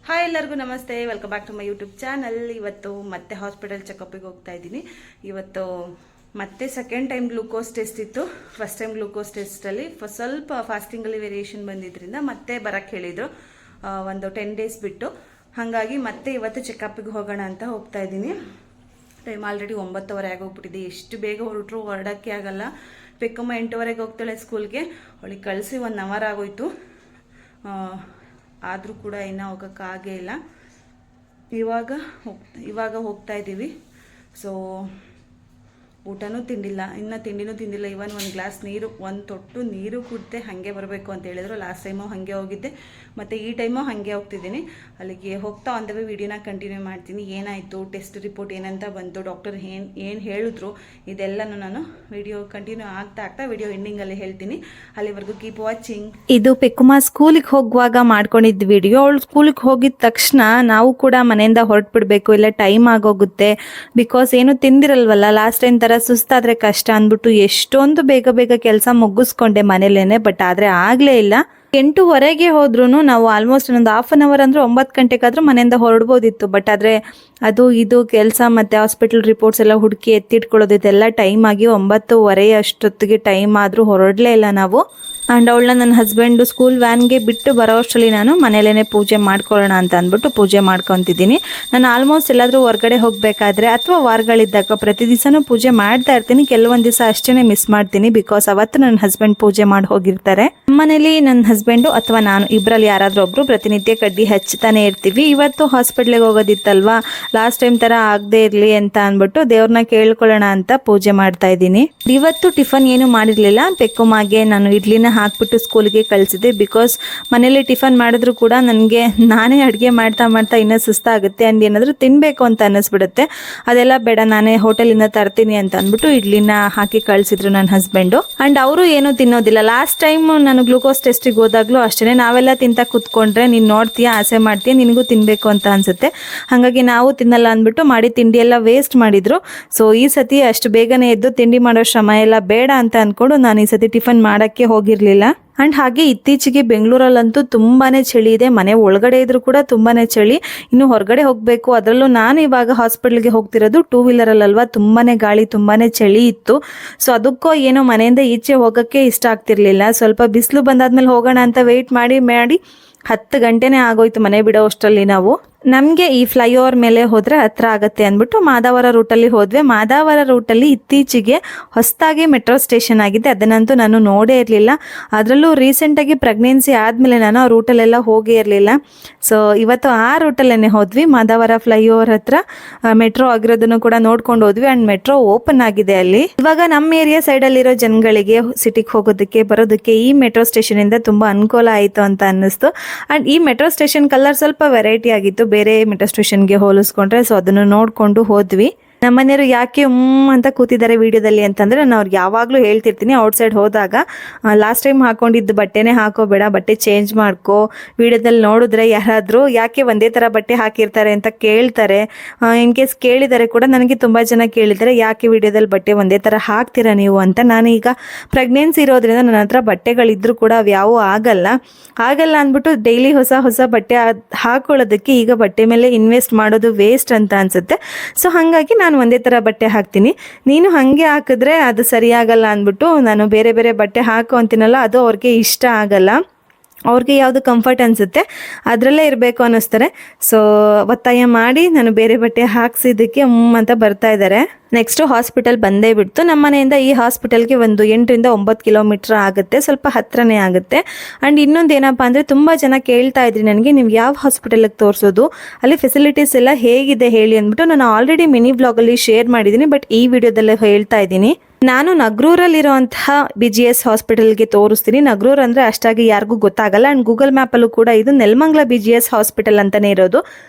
Hi ಎಲ್ಲರಿಗೂ ನಮಸ್ತೆ, welcome back to my YouTube channel. ಇವತ್ತು ಮತ್ತೆ ಹಾಸ್ಪಿಟಲ್ ಚೆಕಪ್ಪಿಗೆ ಹೋಗ್ತಾ ಇದ್ದೀನಿ. ಇವತ್ತು ಮತ್ತೆ ಸೆಕೆಂಡ್ ಟೈಮ್ ಗ್ಲೂಕೋಸ್ ಟೆಸ್ಟ್ ಇತ್ತು. ಫಸ್ಟ್ ಟೈಮ್ ಗ್ಲೂಕೋಸ್ ಟೆಸ್ಟಲ್ಲಿ ಸ್ವಲ್ಪ ಫಾಸ್ಟಿಂಗಲ್ಲಿ ವೇರಿಯೇಷನ್ ಬಂದಿದ್ದರಿಂದ ಮತ್ತೆ ಬರೋಕ್ಕೆ ಹೇಳಿದರು, ಒಂದು 10 ಡೇಸ್ ಬಿಟ್ಟು. ಹಾಗಾಗಿ ಮತ್ತೆ ಇವತ್ತು ಚೆಕಪ್ಪಿಗೆ ಹೋಗೋಣ ಅಂತ ಹೋಗ್ತಾ ಇದ್ದೀನಿ. Time already 9:15 ಆಗೋಗ್ಬಿಟ್ಟಿದೆ. ಎಷ್ಟು ಬೇಗ ಹೊರಡೋಕ್ಕೆ ಆಗಲ್ಲ. ಪೆಕ್ಕಮ್ಮ 8:15 ಹೋಗ್ತಾಳೆ ಸ್ಕೂಲ್ಗೆ. ಅವಳಿಗೆ ಕಳಿಸಿ 1 ಅವರ್ ಆಗೋಯ್ತು. ಆದರೂ ಕೂಡ ಇನ್ನೂ ಹೋಗೋಕ್ಕಾಗೇ ಇಲ್ಲ. ಇವಾಗ ಹೋಗ್ತಾ ಇದ್ದೀವಿ. ಸೊ ಊಟನೂ ತಿಂದಿಲ್ಲ, ಇನ್ನೂ ತಿಂಡಿನೂ ತಿಂದಿಲ್ಲ. ಇವನ್ 1 ಗ್ಲಾಸ್ ನೀರು, 1 ತೊಟ್ಟು ನೀರು ಕುಡಿದೆ ಹಾಗೆ ಬರಬೇಕು ಅಂತ ಹೇಳಿದ್ರು. ಲಾಸ್ಟ್ ಟೈಮು ಹಾಗೆ ಹೋಗಿದ್ದೆ, ಮತ್ತು ಈ ಟೈಮು ಹಾಗೆ ಹೋಗ್ತಿದ್ದೀನಿ. ಅಲ್ಲಿಗೆ ಹೋಗ್ತಾ ಒಂದವೇ ವಿಡಿಯೋನ ಕಂಟಿನ್ಯೂ ಮಾಡ್ತೀನಿ. ಏನಾಯಿತು, ಟೆಸ್ಟ್ ರಿಪೋರ್ಟ್ ಏನಂತ ಬಂತು, ಡಾಕ್ಟರ್ ಏನು ಹೇಳಿದ್ರು, ಇದೆಲ್ಲನೂ ನಾನು ವಿಡಿಯೋ ಕಂಟಿನ್ಯೂ ಆಗ್ತಾ ವಿಡಿಯೋ ಎಂಡಿಂಗಲ್ಲಿ ಹೇಳ್ತೀನಿ. ಅಲ್ಲಿವರೆಗೂ ಕೀಪ್ ವಾಚಿಂಗ್. ಇದು ಪೆಕ್ಕುಮ ಸ್ಕೂಲಿಗೆ ಹೋಗುವಾಗ ಮಾಡ್ಕೊಂಡಿದ್ದ ವಿಡಿಯೋ. ಅವಳು ಸ್ಕೂಲಿಗೆ ಹೋಗಿದ ತಕ್ಷಣ ನಾವು ಕೂಡ ಮನೆಯಿಂದ ಹೊರಟ್ಬಿಡ್ಬೇಕು, ಇಲ್ಲ ಟೈಮ್ ಆಗೋಗುತ್ತೆ. ಬಿಕಾಸ್ ಏನು ತಿಂದಿರಲ್ವಲ್ಲ, ಲಾಸ್ಟ್ ಟೈಮ್ ಥರ ಸುಸ್ತಾದ್ರೆ ಕಷ್ಟ ಅಂದ್ಬಿಟ್ಟು ಎಷ್ಟೊಂದು ಬೇಗ ಕೆಲಸ ಮುಗಿಸ್ಕೊಂಡೆ ಮನೇಲೇನೆ. ಬಟ್ ಆದರೆ ಆಗಲೇ ಇಲ್ಲ. 8:15 ಹೋದ್ರೂ ನಾವು ಆಲ್ಮೋಸ್ಟ್ ಒಂದು ಹಾಫ್ ಅನ್ ಅವರ್ ಅಂದರೆ 9 ಗಂಟೆಗಾದ್ರೂ ಮನೆಯಿಂದ ಹೊರಡ್ಬೋದಿತ್ತು. ಬಟ್ ಆದರೆ ಅದು ಇದು ಕೆಲಸ ಮತ್ತು ಹಾಸ್ಪಿಟಲ್ ರಿಪೋರ್ಟ್ಸ್ ಎಲ್ಲ ಹುಡುಕಿ ಎತ್ತಿಟ್ಕೊಳ್ಳೋದಿದೆಲ್ಲ ಟೈಮ್ ಆಗಿ 9:30 ಅಷ್ಟೊತ್ತಿಗೆ ಟೈಮ್ ಆದರೂ ಹೊರಡಲೇ ಇಲ್ಲ ನಾವು. ಆ್ಯಂಡ್ ಅವಳನ್ನ ನನ್ನ ಹಸ್ಬೆಂಡು ಸ್ಕೂಲ್ ವ್ಯಾನ್ಗೆ ಬಿಟ್ಟು ಬರೋ ಅಷ್ಟರಲ್ಲಿ ನಾನು ಮನೇಲೇ ಪೂಜೆ ಮಾಡ್ಕೊಳ್ಳೋಣ ಅಂತ ಅಂದ್ಬಿಟ್ಟು ಪೂಜೆ ಮಾಡ್ಕೊತಿದ್ದೀನಿ. ನಾನು ಆಲ್ಮೋಸ್ಟ್ ಎಲ್ಲಾದರೂ ಹೊರಗಡೆ ಹೋಗಬೇಕಾದ್ರೆ ಅಥವಾ ವಾರಗಳಿದ್ದಾಗ ಪ್ರತಿ ದಿವಸನೂ ಪೂಜೆ ಮಾಡ್ತಾ ಇರ್ತೀನಿ. ಕೆಲವೊಂದು ದಿವಸ ಅಷ್ಟೇ ಮಿಸ್ ಮಾಡ್ತೀನಿ, ಬಿಕಾಸ್ ಅವತ್ತು ನನ್ನ ಹಸ್ಬೆಂಡ್ ಪೂಜೆ ಮಾಡಿ ಹೋಗಿರ್ತಾರೆ. ಮನೇಲಿ ನನ್ನ ಹಸ್ಬೆಂಡು ಅಥವಾ ನಾನು ಇಬ್ಬರಲ್ಲಿ ಯಾರಾದರೂ ಒಬ್ಬರು ಪ್ರತಿನಿತ್ಯ ಕಡ್ಡಿ ಹಚ್ತಾನೆ ಇರ್ತೀವಿ. ಇವತ್ತು ಹಾಸ್ಪಿಟ್ಲಿಗೆ ಹೋಗೋದಿತ್ತಲ್ವಾ, ಲಾಸ್ಟ್ ಟೈಮ್ ಥರ ಆಗದೆ ಇರಲಿ ಅಂತ ಅಂದ್ಬಿಟ್ಟು ದೇವ್ರನ್ನ ಕೇಳ್ಕೊಳ್ಳೋಣ ಅಂತ ಪೂಜೆ ಮಾಡ್ತಾ ಇದ್ದೀನಿ. ಇವತ್ತು ಟಿಫನ್ ಏನು ಮಾಡಿರಲಿಲ್ಲ. ಪೆಕ್ಕುಮಾಗೆ ನಾನು ಇಡ್ಲಿನ ಹಾಕ್ಬಿಟ್ಟು ಸ್ಕೂಲ್ಗೆ ಕಳಿಸಿದೆ. ಬಿಕಾಸ್ ಮನೇಲಿ ಟಿಫನ್ ಮಾಡಿದ್ರು ಕೂಡ ನನಗೆ ನಾನೇ ಅಡುಗೆ ಮಾಡ್ತಾ ಇನ್ನೂ ಸುಸ್ತಾಗುತ್ತೆ. ಆ್ಯಂಡ್ ಏನಾದರೂ ತಿನ್ನಬೇಕು ಅಂತ ಅನ್ನಿಸ್ಬಿಡುತ್ತೆ. ಅದೆಲ್ಲ ಬೇಡ, ನಾನೇ ಹೋಟೆಲಿಂದ ತರ್ತೀನಿ ಅಂತ ಅಂದ್ಬಿಟ್ಟು ಇಡ್ಲಿನ ಹಾಕಿ ಕಳಿಸಿದ್ರು ನನ್ನ ಹಸ್ಬೆಂಡು. ಆ್ಯಂಡ್ ಅವರು ಏನೂ ತಿನ್ನೋದಿಲ್ಲ. ಲಾಸ್ಟ್ ಟೈಮ್ ನಾನು ಗ್ಲೂಕೋಸ್ ಟೆಸ್ಟಿಗೆ ಹೋದಾಗಲೂ ಅಷ್ಟೇ, ನಾವೆಲ್ಲ ತಿಂತ ಕೂತ್ಕೊಂಡ್ರೆ ನೀನು ನೋಡ್ತೀಯ, ಆಸೆ ಮಾಡ್ತೀಯ, ನಿನಗೂ ತಿನ್ನಬೇಕು ಅಂತ ಅನಿಸುತ್ತೆ. ಹಾಗಾಗಿ ನಾವು ತಿನ್ನಲ್ಲ ಅಂದ್ಬಿಟ್ಟು ಮಾಡಿ ತಿಂಡಿ ಎಲ್ಲ ವೇಸ್ಟ್ ಮಾಡಿದರು. ಸೊ ಈ ಸತಿ ಅಷ್ಟು ಬೇಗನೆ ಎದ್ದು ತಿಂಡಿ ಮಾಡೋ ಶ್ರಮ ಎಲ್ಲ ಬೇಡ ಅಂತ ಅಂದ್ಕೊಂಡು ನಾನು ಈ ಸತಿ ಟಿಫನ್ ಮಾಡೋಕ್ಕೆ ಹೋಗಿರಲಿಲ್ಲ. ಆ್ಯಂಡ್ ಹಾಗೆ ಇತ್ತೀಚೆಗೆ ಬೆಂಗಳೂರಲ್ಲಂತೂ ತುಂಬಾ ಚಳಿ ಇದೆ. ಮನೆ ಒಳಗಡೆ ಇದ್ರೂ ಕೂಡ ತುಂಬಾ ಚಳಿ. ಇನ್ನು ಹೊರಗಡೆ ಹೋಗಬೇಕು. ಅದರಲ್ಲೂ ನಾನು ಇವಾಗ ಹಾಸ್ಪಿಟ್ಲಿಗೆ ಹೋಗ್ತಿರೋದು 2 ವೀಲರಲ್ಲಲ್ವಾ, ತುಂಬಾ ಗಾಳಿ, ತುಂಬಾ ಚಳಿ ಇತ್ತು. ಸೊ ಅದಕ್ಕೋ ಏನೋ ಮನೆಯಿಂದ ಈಚೆ ಹೋಗೋಕ್ಕೆ ಇಷ್ಟ ಆಗ್ತಿರ್ಲಿಲ್ಲ. ಸ್ವಲ್ಪ ಬಿಸಿಲು ಬಂದಾದ್ಮೇಲೆ ಹೋಗೋಣ ಅಂತ ವೆಯ್ಟ್ ಮಾಡಿ 10 ಗಂಟೆನೇ ಆಗೋಯ್ತು ಮನೆ ಬಿಡೋ ಅಷ್ಟರಲ್ಲಿ. ನಮಗೆ ಈ ಫ್ಲೈಓವರ್ ಮೇಲೆ ಹೋದರೆ ಹತ್ರ ಆಗುತ್ತೆ ಅಂದ್ಬಿಟ್ಟು ಮಾದಾವರ ರೂಟಲ್ಲಿ ಹೋದ್ವಿ. ಮಾದಾವರ ರೂಟಲ್ಲಿ ಇತ್ತೀಚೆಗೆ ಹೊಸದಾಗಿ ಮೆಟ್ರೋ ಸ್ಟೇಷನ್ ಆಗಿದೆ. ಅದನ್ನಂತೂ ನಾನು ನೋಡೇ ಇರಲಿಲ್ಲ. ಅದರಲ್ಲೂ ರೀಸೆಂಟಾಗಿ ಪ್ರೆಗ್ನೆನ್ಸಿ ಆದಮೇಲೆ ನಾನು ಆ ರೂಟಲ್ಲೆಲ್ಲ ಹೋಗೇ ಇರಲಿಲ್ಲ. ಸೊ ಇವತ್ತು ಆ ರೂಟಲ್ಲೇ ಹೋದ್ವಿ. ಮಾದಾವರ ಫ್ಲೈಓವರ್ ಹತ್ರ ಮೆಟ್ರೋ ಆಗಿರೋದನ್ನು ಕೂಡ ನೋಡ್ಕೊಂಡು ಹೋದ್ವಿ. ಆ್ಯಂಡ್ ಮೆಟ್ರೋ ಓಪನ್ ಆಗಿದೆ ಅಲ್ಲಿ. ಇವಾಗ ನಮ್ಮ ಏರಿಯಾ ಸೈಡಲ್ಲಿರೋ ಜನಗಳಿಗೆ ಸಿಟಿಗೆ ಹೋಗೋದಕ್ಕೆ ಬರೋದಕ್ಕೆ ಈ ಮೆಟ್ರೋ ಸ್ಟೇಷನಿಂದ ತುಂಬ ಅನುಕೂಲ ಆಯಿತು ಅಂತ ಅನ್ನಿಸ್ತು. ಆ್ಯಂಡ್ ಈ ಮೆಟ್ರೋ ಸ್ಟೇಷನ್ ಕಲರ್ ಸ್ವಲ್ಪ ವೆರೈಟಿ ಆಗಿತ್ತು ಬೇರೆ ಮೆಟ್ರೋ ಸ್ಟೇಷನ್ಗೆ ಹೋಲಿಸ್ಕೊಂಡ್ರೆ. ಸೊ ಅದನ್ನು ನೋಡಿಕೊಂಡು ಹೋದ್ವಿ. ನಮ್ಮನೆಯವರು ಯಾಕೆ ಅಂತ ಕೂತಿದ್ದಾರೆ ವಿಡಿಯೋದಲ್ಲಿ ಅಂತಂದರೆ, ನಾನು ಅವ್ರಿಗೆ ಯಾವಾಗಲೂ ಹೇಳ್ತಿರ್ತೀನಿ, ಔಟ್ಸೈಡ್ ಹೋದಾಗ ಲಾಸ್ಟ್ ಟೈಮ್ ಹಾಕೊಂಡಿದ್ದು ಬಟ್ಟೆನೇ ಹಾಕೋಬೇಡ, ಬಟ್ಟೆ ಚೇಂಜ್ ಮಾಡ್ಕೋ. ವಿಡಿಯೋದಲ್ಲಿ ನೋಡಿದ್ರೆ ಯಾರಾದರೂ ಯಾಕೆ ಒಂದೇ ಥರ ಬಟ್ಟೆ ಹಾಕಿರ್ತಾರೆ ಅಂತ ಕೇಳ್ತಾರೆ. ಇನ್ ಕೇಸ್ ಕೇಳಿದರೆ ಕೂಡ ನನಗೆ ತುಂಬ ಜನ ಕೇಳಿದ್ದಾರೆ, ಯಾಕೆ ವಿಡಿಯೋದಲ್ಲಿ ಬಟ್ಟೆ ಒಂದೇ ಥರ ಹಾಕ್ತೀರಾ ನೀವು ಅಂತ. ನಾನೀಗ ಪ್ರೆಗ್ನೆನ್ಸಿ ಇರೋದ್ರಿಂದ ನನ್ನ ಹತ್ರ ಬಟ್ಟೆಗಳಿದ್ರೂ ಕೂಡ ಅವು ಯಾವೂ ಆಗಲ್ಲ ಅಂದ್ಬಿಟ್ಟು ಡೈಲಿ ಹೊಸ ಬಟ್ಟೆ ಹಾಕೊಳ್ಳೋದಕ್ಕೆ ಈಗ ಬಟ್ಟೆ ಮೇಲೆ ಇನ್ವೆಸ್ಟ್ ಮಾಡೋದು ವೇಸ್ಟ್ ಅಂತ ಅನಿಸುತ್ತೆ. ಸೊ ಹಾಗಾಗಿ ನಾನು ಒಂದೇ ಥರ ಬಟ್ಟೆ ಹಾಕ್ತೀನಿ. ನೀನು ಹಾಗೆ ಹಾಕಿದ್ರೆ ಅದು ಸರಿಯಾಗಲ್ಲ ಅಂದ್ಬಿಟ್ಟು ನಾನು ಬೇರೆ ಬಟ್ಟೆ ಹಾಕೋ ಅಂತೀನಲ್ಲ, ಅದು ಅವ್ರಿಗೆ ಇಷ್ಟ ಆಗಲ್ಲ. ಅವ್ರಿಗೆ ಯಾವುದು ಕಂಫರ್ಟ್ ಅನಿಸುತ್ತೆ ಅದರಲ್ಲೇ ಇರಬೇಕು ಅನ್ನಿಸ್ತಾರೆ. ಸೊ ಒತ್ತಾಯ ಮಾಡಿ ನಾನು ಬೇರೆ ಬಟ್ಟೆ ಹಾಕ್ಸಿದ್ದಕ್ಕೆ ಅಂತ ಬರ್ತಾ ಇದ್ದಾರೆ. ನೆಕ್ಸ್ಟು ಹಾಸ್ಪಿಟಲ್ ಬಂದೇ ಬಿಡ್ತು. ನಮ್ಮ ಮನೆಯಿಂದ ಈ ಹಾಸ್ಪಿಟಲ್ಗೆ ಒಂದು 8 ರಿಂದ 9 ಕಿಲೋಮೀಟ್ರ್ ಆಗುತ್ತೆ, ಸ್ವಲ್ಪ ಹತ್ರನೇ ಆಗುತ್ತೆ. ಆ್ಯಂಡ್ ಇನ್ನೊಂದು ಏನಪ್ಪ ಅಂದರೆ, ತುಂಬ ಜನ ಕೇಳ್ತಾ ಇದ್ರಿ ನನಗೆ, ನೀವು ಯಾವ ಹಾಸ್ಪಿಟಲಿಗೆ ತೋರಿಸೋದು, ಅಲ್ಲಿ ಫೆಸಿಲಿಟೀಸ್ ಎಲ್ಲ ಹೇಗಿದೆ ಹೇಳಿ ಅಂದ್ಬಿಟ್ಟು. ನಾನು ಆಲ್ರೆಡಿ ಮಿನಿ ಬ್ಲಾಗಲ್ಲಿ ಶೇರ್ ಮಾಡಿದ್ದೀನಿ, ಬಟ್ ಈ ವಿಡಿಯೋದಲ್ಲೇ ಹೇಳ್ತಾ ಇದ್ದೀನಿ. ನಾನು ನಗರೂರಲ್ಲಿರುವಂತಹ BGS ಹಾಸ್ಪಿಟಲ್ಗೆ ತೋರಿಸ್ತೀನಿ. ನಗರೂರು ಅಂದರೆ ಅಷ್ಟಾಗಿ ಯಾರಿಗೂ ಗೊತ್ತಾಗಲ್ಲ. ಆ್ಯಂಡ್ ಗೂಗಲ್ ಮ್ಯಾಪಲ್ಲೂ ಕೂಡ ಇದು ನೆಲಮಂಗಲ BGS ಹಾಸ್ಪಿಟಲ್ ಅಂತಲೇ ಇರೋದು.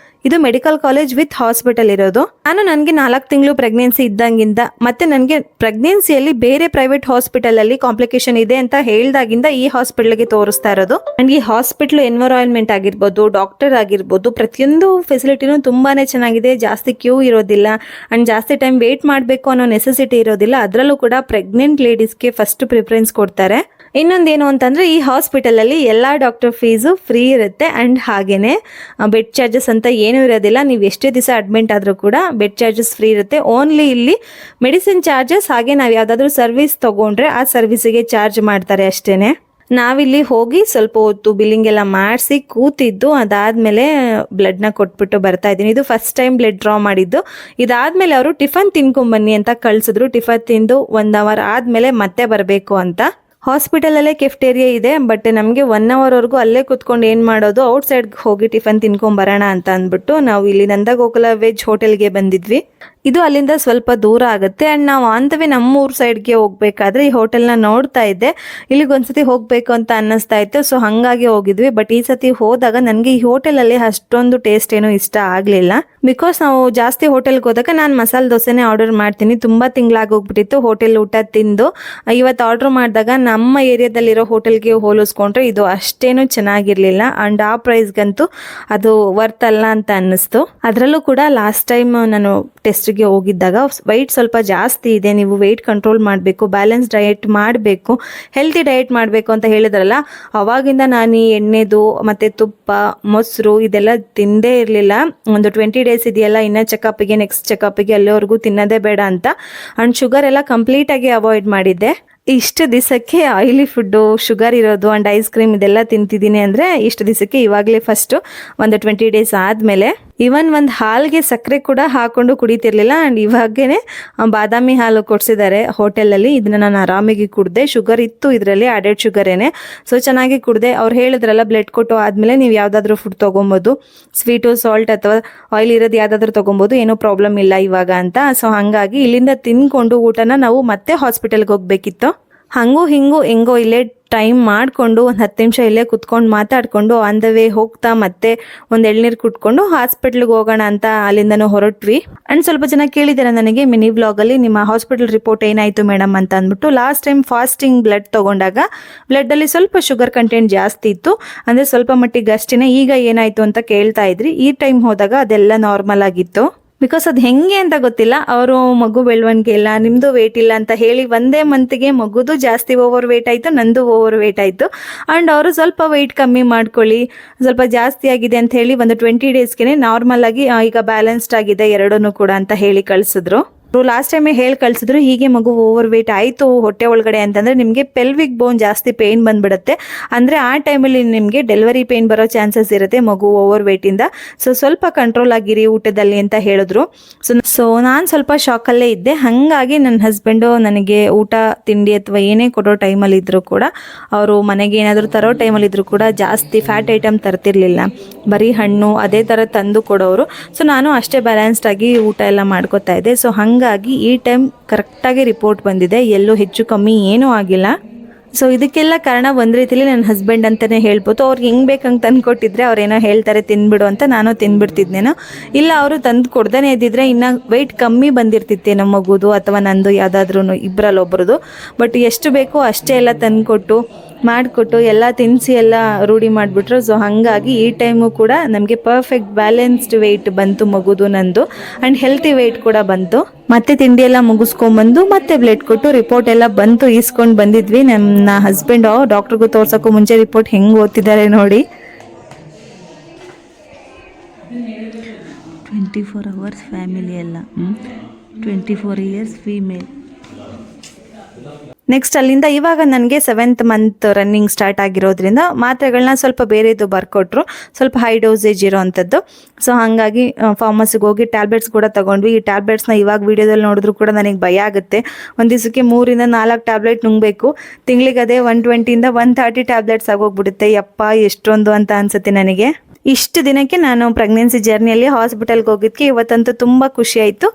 ಇದು ಮೆಡಿಕಲ್ ಕಾಲೇಜ್ ವಿತ್ ಹಾಸ್ಪಿಟಲ್ ಇರೋದು. ನನಗೆ 4 ತಿಂಗಳು ಪ್ರೆಗ್ನೆನ್ಸಿ ಇದ್ದಂಗಿಂದ ಮತ್ತೆ ನನಗೆ ಪ್ರೆಗ್ನೆನ್ಸಿಯಲ್ಲಿ ಬೇರೆ ಪ್ರೈವೇಟ್ ಹಾಸ್ಪಿಟಲಲ್ಲಿ ಕಾಂಪ್ಲಿಕೇಶನ್ ಇದೆ ಅಂತ ಹೇಳ್ದಾಗಿಂದ ಈ ಹಾಸ್ಪಿಟಲ್ಗೆ ತೋರಿಸ್ತಾ ಇರೋದು. ಆ್ಯಂಡ್ ಈ ಹಾಸ್ಪಿಟಲ್ ಎನ್ವಿರಾನ್ಮೆಂಟ್ ಆಗಿರ್ಬೋದು, ಡಾಕ್ಟರ್ ಆಗಿರ್ಬೋದು, ಪ್ರತಿಯೊಂದು ಫೆಸಿಲಿಟಿನೂ ತುಂಬಾನೇ ಚೆನ್ನಾಗಿದೆ. ಜಾಸ್ತಿ ಕ್ಯೂ ಇರೋದಿಲ್ಲ ಆ್ಯಂಡ್ ಜಾಸ್ತಿ ಟೈಮ್ ವೇಟ್ ಮಾಡಬೇಕು ಅನ್ನೋ ನೆಸೆಸಿಟಿ ಇರೋದಿಲ್ಲ. ಅದರಲ್ಲೂ ಕೂಡ ಪ್ರೆಗ್ನೆಂಟ್ ಲೇಡೀಸ್ಗೆ ಫಸ್ಟ್ ಪ್ರಿಫರೆನ್ಸ್ ಕೊಡ್ತಾರೆ. ಇನ್ನೊಂದೇನು ಅಂತಂದರೆ ಈ ಹಾಸ್ಪಿಟಲಲ್ಲಿ ಎಲ್ಲ ಡಾಕ್ಟರ್ ಫೀಸು ಫ್ರೀ ಇರುತ್ತೆ ಆ್ಯಂಡ್ ಹಾಗೆಯೇ ಬೆಡ್ ಚಾರ್ಜಸ್ ಅಂತ ಏನೂ ಇರೋದಿಲ್ಲ. ನೀವು ಎಷ್ಟೇ ದಿವಸ ಅಡ್ಮಿಂಟ್ ಆದರೂ ಕೂಡ ಬೆಡ್ ಚಾರ್ಜಸ್ ಫ್ರೀ ಇರುತ್ತೆ. ಓನ್ಲಿ ಇಲ್ಲಿ ಮೆಡಿಸಿನ್ ಚಾರ್ಜಸ್ ಹಾಗೆ ನಾವು ಯಾವುದಾದ್ರೂ ಸರ್ವಿಸ್ ತೊಗೊಂಡ್ರೆ ಆ ಸರ್ವಿಸಿಗೆ ಚಾರ್ಜ್ ಮಾಡ್ತಾರೆ ಅಷ್ಟೇ. ನಾವಿಲ್ಲಿ ಹೋಗಿ ಸ್ವಲ್ಪ ಹೊತ್ತು ಬಿಲ್ಲಿಂಗ್ ಎಲ್ಲ ಮಾಡಿಸಿ ಕೂತಿದ್ದು, ಅದಾದಮೇಲೆ ಬ್ಲಡ್ನ ಕೊಟ್ಬಿಟ್ಟು ಬರ್ತಾ ಇದ್ದೀನಿ. ಇದು ಫಸ್ಟ್ ಟೈಮ್ ಬ್ಲಡ್ ಡ್ರಾ ಮಾಡಿದ್ದು. ಇದಾದಮೇಲೆ ಅವರು ಟಿಫನ್ ತಿನ್ಕೊಂಬನ್ನಿ ಅಂತ ಕಳಿಸಿದ್ರು. ಟಿಫನ್ ತಿಂದು 1 ಅವರ್ ಆದಮೇಲೆ ಮತ್ತೆ ಬರಬೇಕು ಅಂತ. ಹಾಸ್ಪಿಟಲಲ್ಲೇ ಕೆಫ್ಟೇರಿಯಾ ಇದೆ, ಬಟ್ ನಮಗೆ 1 ಅವರ್ವರೆಗೂ ಅಲ್ಲೇ ಕೂತ್ಕೊಂಡು ಏನು ಮಾಡೋದು, ಔಟ್ಸೈಡ್ಗೆ ಹೋಗಿ ಟಿಫನ್ ತಿನ್ಕೊಂಬರೋಣ ಅಂತ ಅಂದ್ಬಿಟ್ಟು ನಾವು ಇಲ್ಲಿ ನಂದಗೋಕುಲ ವೆಜ್ ಹೋಟೆಲ್ಗೆ ಬಂದಿದ್ವಿ. ಇದು ಅಲ್ಲಿಂದ ಸ್ವಲ್ಪ ದೂರ ಆಗುತ್ತೆ ಆ್ಯಂಡ್ ನಾವು ಆಂತವೇ ನಮ್ಮೂರು ಸೈಡ್ಗೆ ಹೋಗ್ಬೇಕಾದ್ರೆ ಈ ಹೋಟೆಲ್ನ ನೋಡ್ತಾ ಇದ್ದೆ. ಇಲ್ಲಿಗೆ ಒಂದ್ಸತಿ ಹೋಗಬೇಕು ಅಂತ ಅನ್ನಿಸ್ತಾ ಇತ್ತು, ಸೊ ಹಾಗಾಗಿ ಹೋಗಿದ್ವಿ. ಬಟ್ ಈ ಸತಿ ಹೋದಾಗ ನನಗೆ ಈ ಹೋಟೆಲಲ್ಲಿ ಅಷ್ಟೊಂದು ಟೇಸ್ಟ್ ಏನೂ ಇಷ್ಟ ಆಗಲಿಲ್ಲ. ಬಿಕಾಸ್ ನಾವು ಜಾಸ್ತಿ ಹೋಟೆಲ್ಗೆ ಹೋದಾಗ ನಾನು ಮಸಾಲೆ ದೋಸೆನೇ ಆರ್ಡರ್ ಮಾಡ್ತೀನಿ. ತುಂಬ ತಿಂಗಳಾಗೋಗ್ಬಿಟ್ಟಿತ್ತು ಹೋಟೆಲ್ ಊಟ ತಿಂದು. ಇವತ್ತು ಆರ್ಡರ್ ಮಾಡಿದಾಗ ನಮ್ಮ ಏರಿಯಾದಲ್ಲಿರೋ ಹೋಟೆಲ್ಗೆ ಹೋಲಿಸ್ಕೊಂಡ್ರೆ ಇದು ಅಷ್ಟೇನು ಚೆನ್ನಾಗಿರಲಿಲ್ಲ ಆ್ಯಂಡ್ ಆ ಪ್ರೈಸ್ಗಂತೂ ಅದು ವರ್ತ್ ಅಲ್ಲ ಅಂತ ಅನ್ನಿಸ್ತು. ಅದರಲ್ಲೂ ಕೂಡ ಲಾಸ್ಟ್ ಟೈಮ್ ನಾನು ಟೆಸ್ಟ್ಗೆ ಹೋಗಿದ್ದಾಗ ವೆಯ್ಟ್ ಸ್ವಲ್ಪ ಜಾಸ್ತಿ ಇದೆ, ನೀವು ವೆಯ್ಟ್ ಕಂಟ್ರೋಲ್ ಮಾಡಬೇಕು, ಬ್ಯಾಲೆನ್ಸ್ ಡಯಟ್ ಮಾಡಬೇಕು, ಹೆಲ್ತಿ ಡಯಟ್ ಮಾಡಬೇಕು ಅಂತ ಹೇಳಿದ್ರಲ್ಲ, ಅವಾಗಿಂದ ನಾನು ಈ ಎಣ್ಣೆದು ಮತ್ತು ತುಪ್ಪ ಮೊಸರು ಇದೆಲ್ಲ ತಿಂದೇ ಇರಲಿಲ್ಲ. ಒಂದು 20 ಡೇಸ್ ಇದೆಯಲ್ಲ, ಇನ್ನು ಚೆಕಪ್ಗೆ ನೆಕ್ಸ್ಟ್ ಚೆಕಪ್ಗೆ ಅಲ್ಲಿವರೆಗೂ ತಿನ್ನೋದೇ ಬೇಡ ಅಂತ. ಆ್ಯಂಡ್ ಶುಗರ್ ಎಲ್ಲ ಕಂಪ್ಲೀಟಾಗಿ ಅವಾಯ್ಡ್ ಮಾಡಿದ್ದೆ. ಇಷ್ಟು ದಿವಸಕ್ಕೆ ಆಯಿಲಿ ಫುಡ್ಡು, ಶುಗರ್ ಇರೋದು ಆ್ಯಂಡ್ ಐಸ್ ಕ್ರೀಮ್ ಇದೆಲ್ಲ ತಿಂತಿದ್ದೀನಿ ಅಂದರೆ ಇಷ್ಟು ದಿವಸಕ್ಕೆ ಇವಾಗಲೇ ಫಸ್ಟು ಒಂದು 20 ಡೇಸ್ ಆದಮೇಲೆ. ಇವನ್ ಒಂದು ಹಾಲಿಗೆ ಸಕ್ಕರೆ ಕೂಡ ಹಾಕ್ಕೊಂಡು ಕುಡಿತಿರ್ಲಿಲ್ಲ ಆ್ಯಂಡ್ ಇವಾಗೇ ಬಾದಾಮಿ ಹಾಲು ಕೊಡಿಸಿದ್ದಾರೆ ಹೋಟೆಲಲ್ಲಿ. ಇದನ್ನು ನಾನು ಆರಾಮಾಗಿ ಕುಡಿದೆ. ಶುಗರ್ ಇತ್ತು ಇದರಲ್ಲಿ, ಆ್ಯಡೆಡ್ ಶುಗರೇನೆ. ಸೊ ಚೆನ್ನಾಗಿ ಕುಡಿದೆ. ಅವ್ರು ಹೇಳಿದ್ರಲ್ಲ ಬ್ಲಡ್ ಕೊಟ್ಟು ಆದಮೇಲೆ ನೀವು ಯಾವುದಾದ್ರೂ ಫುಡ್ ತೊಗೊಬೋದು, ಸ್ವೀಟು ಸಾಲ್ಟ್ ಅಥವಾ ಆಯಿಲ್ ಇರೋದು ಯಾವುದಾದ್ರೂ ತೊಗೊಬೋದು, ಏನೂ ಪ್ರಾಬ್ಲಮ್ ಇಲ್ಲ ಇವಾಗ ಅಂತ. ಸೊ ಹಾಗಾಗಿ ಇಲ್ಲಿಂದ ತಿಂದ್ಕೊಂಡು ಊಟನ ನಾವು ಮತ್ತೆ ಹಾಸ್ಪಿಟಲ್ಗೆ ಹೋಗಬೇಕಿತ್ತು. ಹಂಗೂ ಹೆಂಗೋ ಇಲ್ಲೇ ಟೈಮ್ ಮಾಡಿಕೊಂಡು ಒಂದು 10 ನಿಮಿಷ ಇಲ್ಲೇ ಕುತ್ಕೊಂಡು ಮಾತಾಡಿಕೊಂಡು ಆನ್ ದ ವೇ ಹೋಗ್ತಾ ಮತ್ತೆ ಒಂದು ಎಳ್ನೀರು ಕುಟ್ಕೊಂಡು ಹಾಸ್ಪಿಟ್ಲಿಗೆ ಹೋಗೋಣ ಅಂತ ಅಲ್ಲಿಂದನೂ ಹೊರಟ್ವಿ. ಆ್ಯಂಡ್ ಸ್ವಲ್ಪ ಜನ ಕೇಳಿದ್ದಾರೆ ನನಗೆ ಮಿನಿ ವ್ಲಾಗಲ್ಲಿ ನಿಮ್ಮ ಹಾಸ್ಪಿಟಲ್ ರಿಪೋರ್ಟ್ ಏನಾಯಿತು ಮೇಡಮ್ ಅಂತ ಅಂದ್ಬಿಟ್ಟು. ಲಾಸ್ಟ್ ಟೈಮ್ ಫಾಸ್ಟಿಂಗ್ ಬ್ಲಡ್ ತೊಗೊಂಡಾಗ ಬ್ಲಡ್ಡಲ್ಲಿ ಸ್ವಲ್ಪ ಶುಗರ್ ಕಂಟೆಂಟ್ ಜಾಸ್ತಿ ಇತ್ತು, ಅಂದರೆ ಸ್ವಲ್ಪ ಮಟ್ಟಿಗೆ ಅಷ್ಟೇ. ಈಗ ಏನಾಯಿತು ಅಂತ ಕೇಳ್ತಾ ಇದ್ರಿ. ಈ ಟೈಮ್ ಹೋದಾಗ ಅದೆಲ್ಲ ನಾರ್ಮಲ್ ಆಗಿತ್ತು. ಬಿಕಾಸ್ ಅದು ಹೆಂಗೆ ಅಂತ ಗೊತ್ತಿಲ್ಲ, ಅವರು ಮಗು ಬೆಳವಣಿಗೆ ಇಲ್ಲ, ನಿಮ್ಮದು ವೇಟ್ ಇಲ್ಲ ಅಂತ ಹೇಳಿ ಒಂದೇ ಮಂತ್ಗೆ ಮಗುದು ಜಾಸ್ತಿ ಓವರ್ ವೇಟ್ ಆಯಿತು, ನಂದು ಓವರ್ ವೇಟ್ ಆಯಿತು. ಆ್ಯಂಡ್ ಅವರು ಸ್ವಲ್ಪ ವೆಯ್ಟ್ ಕಮ್ಮಿ ಮಾಡ್ಕೊಳ್ಳಿ, ಸ್ವಲ್ಪ ಜಾಸ್ತಿ ಆಗಿದೆ ಅಂತ ಹೇಳಿ ಒಂದು 20 ಡೇಸ್ಗೆ ನಾರ್ಮಲ್ ಆಗಿ ಈಗ ಬ್ಯಾಲೆನ್ಸ್ಡ್ ಆಗಿದೆ ಎರಡೂ ಕೂಡ ಅಂತ ಹೇಳಿ ಕಳಿಸಿದ್ರು. ಲಾಸ್ಟ್ ಟೈಮೇ ಹೇಳಿ ಕಳಿಸಿದ್ರು, ಹೀಗೆ ಮಗು ಓವರ್ ವೇಟ್ ಆಯಿತು ಹೊಟ್ಟೆ ಒಳಗಡೆ ಅಂತಂದರೆ ನಿಮಗೆ ಪೆಲ್ವಿಕ್ ಬೋನ್ ಜಾಸ್ತಿ ಪೇಯ್ನ್ ಬಂದುಬಿಡುತ್ತೆ, ಅಂದರೆ ಆ ಟೈಮಲ್ಲಿ ನಿಮಗೆ ಡೆಲಿವರಿ ಪೇಯ್ನ್ ಬರೋ ಚಾನ್ಸಸ್ ಇರುತ್ತೆ ಮಗು ಓವರ್ ವೇಟಿಂದ. ಸೊ ಸ್ವಲ್ಪ ಕಂಟ್ರೋಲ್ ಆಗಿರಿ ಊಟದಲ್ಲಿ ಅಂತ ಹೇಳಿದ್ರು. ಸೊ ನಾನು ಸ್ವಲ್ಪ ಶಾಕಲ್ಲೇ ಇದ್ದೆ. ಹಾಗಾಗಿ ನನ್ನ ಹಸ್ಬೆಂಡು ನನಗೆ ಊಟ ತಿಂಡಿ ಅಥವಾ ಏನೇ ಕೊಡೋ ಟೈಮಲ್ಲಿ ಇದ್ದರೂ ಕೂಡ, ಅವರು ಮನೆಗೆ ಏನಾದರೂ ತರೋ ಟೈಮಲ್ಲಿ ಇದ್ದರೂ ಕೂಡ ಜಾಸ್ತಿ ಫ್ಯಾಟ್ ಐಟಮ್ ತರ್ತಿರ್ಲಿಲ್ಲ, ಬರೀ ಹಣ್ಣು ಅದೇ ಥರ ತಂದು ಕೊಡೋರು. ಸೊ ನಾನು ಅಷ್ಟೇ ಬ್ಯಾಲೆನ್ಸ್ಡ್ ಆಗಿ ಊಟ ಎಲ್ಲ ಮಾಡ್ಕೋತಾ ಇದ್ದೆ. ಸೊ ಹಾಗಾಗಿ ಈ ಟೈಮ್ ಕರೆಕ್ಟಾಗಿ ರಿಪೋರ್ಟ್ ಬಂದಿದೆ, ಎಲ್ಲೂ ಹೆಚ್ಚು ಕಮ್ಮಿ ಏನೂ ಆಗಿಲ್ಲ. ಸೊ ಇದಕ್ಕೆಲ್ಲ ಕಾರಣ ಒಂದು ರೀತಿಲಿ ನನ್ನ ಹಸ್ಬೆಂಡ್ ಅಂತಲೇ ಹೇಳ್ಬೋದು. ಅವ್ರಿಗೆ ಹೆಂಗೆ ಬೇಕಂಗೆ ತಂದು ಕೊಟ್ಟಿದ್ರೆ ಅವ್ರೇನೋ ಹೇಳ್ತಾರೆ ತಿಂದ್ಬಿಡು ಅಂತ, ನಾನು ತಿಂದ್ಬಿಡ್ತಿದ್ನೇನೋ. ಇಲ್ಲ ಅವರು ತಂದು ಕೊಡ್ದೇ ಇದ್ದಿದ್ರೆ ಇನ್ನು ವೆಯ್ಟ್ ಕಮ್ಮಿ ಬಂದಿರ್ತಿತ್ತೇನೋ ಮಗುದು ಅಥವಾ ನಂದು ಯಾವುದಾದ್ರೂ ಇಬ್ಬರಲ್ಲೊಬ್ರದ್ದು. ಬಟ್ ಎಷ್ಟು ಬೇಕೋ ಅಷ್ಟೇ ಎಲ್ಲ ತಂದುಕೊಟ್ಟು ಮಾಡಿಕೊಟ್ಟು ಎಲ್ಲ ತಿನ್ನಿಸಿ ಎಲ್ಲ ರೂಢಿ ಮಾಡಿಬಿಟ್ರು. ಸೊ ಹಾಗಾಗಿ ಈ ಟೈಮು ಕೂಡ ನಮಗೆ ಪರ್ಫೆಕ್ಟ್ ಬ್ಯಾಲೆನ್ಸ್ಡ್ ವೆಯ್ಟ್ ಬಂತು ಮಗುದು ನಂದು, ಆ್ಯಂಡ್ ಹೆಲ್ತಿ ವೆಯ್ಟ್ ಕೂಡ ಬಂತು. ಮತ್ತೆ ತಿಂಡಿ ಎಲ್ಲ ಮುಗಿಸ್ಕೊಂಬಂದು ಮತ್ತೆ ಬ್ಲಡ್ ಕೊಟ್ಟು ರಿಪೋರ್ಟ್ ಎಲ್ಲ ಬಂತು, ಈಸ್ಕೊಂಡು ಬಂದಿದ್ವಿ. ನನ್ನ ಹಸ್ಬೆಂಡು ಡಾಕ್ಟ್ರಿಗೂ ತೋರ್ಸೋಕ್ಕೂ ಮುಂಚೆ ರಿಪೋರ್ಟ್ ಹೆಂಗೆ ಓದ್ತಿದ್ದಾರೆ ನೋಡಿ. 24 hours ಫ್ಯಾಮಿಲಿ ಎಲ್ಲ, 24 years ಫೀಮೇಲ್. ನೆಕ್ಸ್ಟ್ ಅಲ್ಲಿಂದ ಇವಾಗ ನನಗೆ 7th ಮಂತ್ ರನ್ನಿಂಗ್ ಸ್ಟಾರ್ಟ್ ಆಗಿರೋದ್ರಿಂದ ಮಾತ್ರೆಗಳನ್ನ ಸ್ವಲ್ಪ ಬೇರೆದು ಬರ್ಕೊಟ್ರು, ಸ್ವಲ್ಪ ಹೈ ಡೋಸೇಜ್ ಇರೋ ಅಂಥದ್ದು. ಸೊ ಹಾಗಾಗಿ ಫಾರ್ಮಸಿಗೆ ಹೋಗಿ ಟ್ಯಾಬ್ಲೆಟ್ಸ್ ಕೂಡ ತೊಗೊಂಡ್ವಿ. ಈ ಟ್ಯಾಬ್ಲೆಟ್ಸ್ನ ಇವಾಗ ವೀಡಿಯೋದಲ್ಲಿ ನೋಡಿದ್ರು ಕೂಡ ನನಗೆ ಭಯ ಆಗುತ್ತೆ. ಒಂದು ದಿವಸಕ್ಕೆ 3 ಇಂದ 4 ಟ್ಯಾಬ್ಲೆಟ್ ನುಂಗಬೇಕು. ತಿಂಗಳಿಗೆ ಅದೇ 120 ಇಂದ 130 ಟ್ಯಾಬ್ಲೆಟ್ಸ್ ಆಗೋಗ್ಬಿಡುತ್ತೆ. ಯಪ್ಪ ಎಷ್ಟೊಂದು ಅಂತ ಅನಿಸುತ್ತೆ ನನಗೆ. ಇಷ್ಟು ದಿನಕ್ಕೆ ನಾನು ಪ್ರೆಗ್ನೆನ್ಸಿ ಜರ್ನಿಯಲ್ಲಿ ಹಾಸ್ಪಿಟಲ್ಗೆ ಹೋಗಿದ್ದಕ್ಕೆ ಇವತ್ತಂತೂ ತುಂಬ ಖುಷಿ ಆಯಿತು.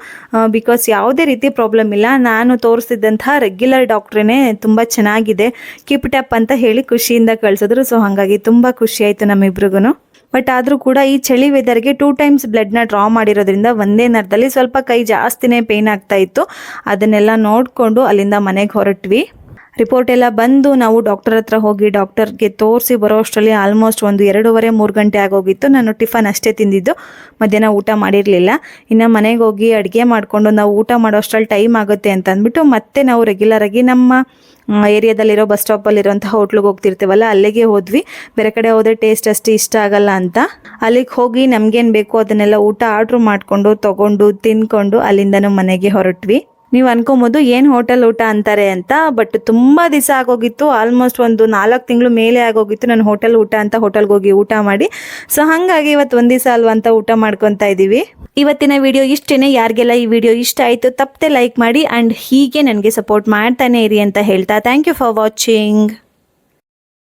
ಬಿಕಾಸ್ ಯಾವುದೇ ರೀತಿ ಪ್ರಾಬ್ಲಮ್ ಇಲ್ಲ. ನಾನು ತೋರಿಸಿದಂತಹ ರೆಗ್ಯುಲರ್ ಡಾಕ್ಟ್ರೇ ತುಂಬ ಚೆನ್ನಾಗಿದೆ, ಕೀಪ್ ಇಟ್ ಅಪ್ ಅಂತ ಹೇಳಿ ಖುಷಿಯಿಂದ ಕಳಿಸಿದ್ರು. ಸೊ ಹಾಗಾಗಿ ತುಂಬ ಖುಷಿ ಆಯಿತು ನಮ್ಮಿಬ್ರಿಗೂ. ಬಟ್ ಆದರೂ ಕೂಡ ಈ ಚಳಿ ವೆದರ್ಗೆ 2 times ಬ್ಲಡ್ನ ಡ್ರಾ ಮಾಡಿರೋದ್ರಿಂದ ಒಂದೇ ನರದಲ್ಲಿ ಸ್ವಲ್ಪ ಕೈ ಜಾಸ್ತಿನೇ ಪೇಯ್ನ್ ಆಗ್ತಾ ಇತ್ತು. ಅದನ್ನೆಲ್ಲ ನೋಡಿಕೊಂಡು ಅಲ್ಲಿಂದ ಮನೆಗೆ ಹೊರಟ್ವಿ. ರಿಪೋರ್ಟ್ ಎಲ್ಲ ಬಂದು ನಾವು ಡಾಕ್ಟರ್ ಹತ್ರ ಹೋಗಿ ಡಾಕ್ಟರ್ಗೆ ತೋರಿಸಿ ಬರೋ ಅಷ್ಟರಲ್ಲಿ ಆಲ್ಮೋಸ್ಟ್ ಒಂದು 2:30-3 ಗಂಟೆ ಆಗೋಗಿತ್ತು. ನಾನು ಟಿಫನ್ ಅಷ್ಟೇ ತಿಂದಿದ್ದು, ಮಧ್ಯಾಹ್ನ ಊಟ ಮಾಡಿರಲಿಲ್ಲ. ಇನ್ನು ಮನೆಗೆ ಹೋಗಿ ಅಡುಗೆ ಮಾಡಿಕೊಂಡು ನಾವು ಊಟ ಮಾಡೋ ಅಷ್ಟರಲ್ಲಿ ಟೈಮ್ ಆಗುತ್ತೆ ಅಂತ ಅಂದ್ಬಿಟ್ಟು ಮತ್ತೆ ನಾವು ರೆಗ್ಯುಲರಾಗಿ ನಮ್ಮ ಏರಿಯಾದಲ್ಲಿರೋ ಬಸ್ ಸ್ಟಾಪಲ್ಲಿರೋಂಥ ಹೋಟ್ಲಿಗೆ ಹೋಗ್ತಿರ್ತೀವಲ್ಲ, ಅಲ್ಲಿಗೆ ಹೋದ್ವಿ. ಬೇರೆ ಕಡೆ ಹೋದರೆ ಟೇಸ್ಟ್ ಅಷ್ಟು ಇಷ್ಟ ಆಗಲ್ಲ ಅಂತ ಅಲ್ಲಿಗೆ ಹೋಗಿ ನಮಗೇನು ಬೇಕೋ ಅದನ್ನೆಲ್ಲ ಊಟ ಆರ್ಡ್ರ್ ಮಾಡಿಕೊಂಡು ತೊಗೊಂಡು ತಿನ್ಕೊಂಡು ಅಲ್ಲಿಂದನೂ ಮನೆಗೆ ಹೊರಟ್ವಿ. ನೀವು ಅನ್ಕೊಬೋದು ಏನು ಹೋಟೆಲ್ ಊಟ ಅಂತಾರೆ ಅಂತ, ಬಟ್ ತುಂಬ ದಿವಸ ಆಗೋಗಿತ್ತು. ಆಲ್ಮೋಸ್ಟ್ ಒಂದು 4 ತಿಂಗಳು ಮೇಲೆ ಆಗೋಗಿತ್ತು ನಾನು ಹೋಟೆಲ್ ಊಟ ಅಂತ ಹೋಟೆಲ್ಗೆ ಹೋಗಿ ಊಟ ಮಾಡಿ. ಸೊ ಹಾಗಾಗಿ ಇವತ್ತು ಒಂದು ದಿವಸ ಅಲ್ವಾ ಅಂತ ಊಟ ಮಾಡ್ಕೊತಾ ಇದ್ದೀವಿ. ಇವತ್ತಿನ ವಿಡಿಯೋ ಇಷ್ಟೇ. ಯಾರಿಗೆಲ್ಲ ಈ ವಿಡಿಯೋ ಇಷ್ಟ ಆಯಿತು ತಪ್ಪದೆ ಲೈಕ್ ಮಾಡಿ ಆ್ಯಂಡ್ ಹೀಗೆ ನನಗೆ ಸಪೋರ್ಟ್ ಮಾಡ್ತಾನೆ ಇರಿ ಅಂತ ಹೇಳ್ತಾ ಥ್ಯಾಂಕ್ ಯು ಫಾರ್ ವಾಚಿಂಗ್.